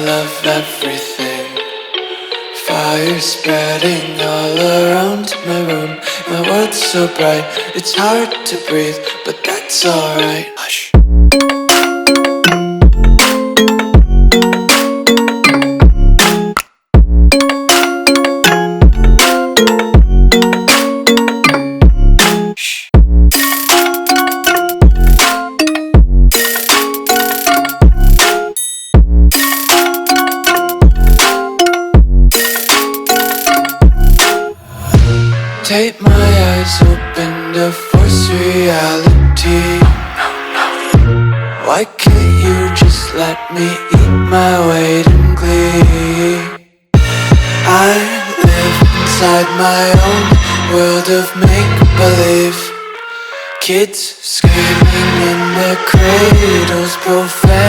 love everything. Fire spreading all around my room. My world's so bright, it's hard to breathe, but that's alright. Hush. Tape my eyes open to force reality. Why can't you just let me eat my weight in glee? I live inside my own world of make-believe. Kids screaming in their cradles, profane.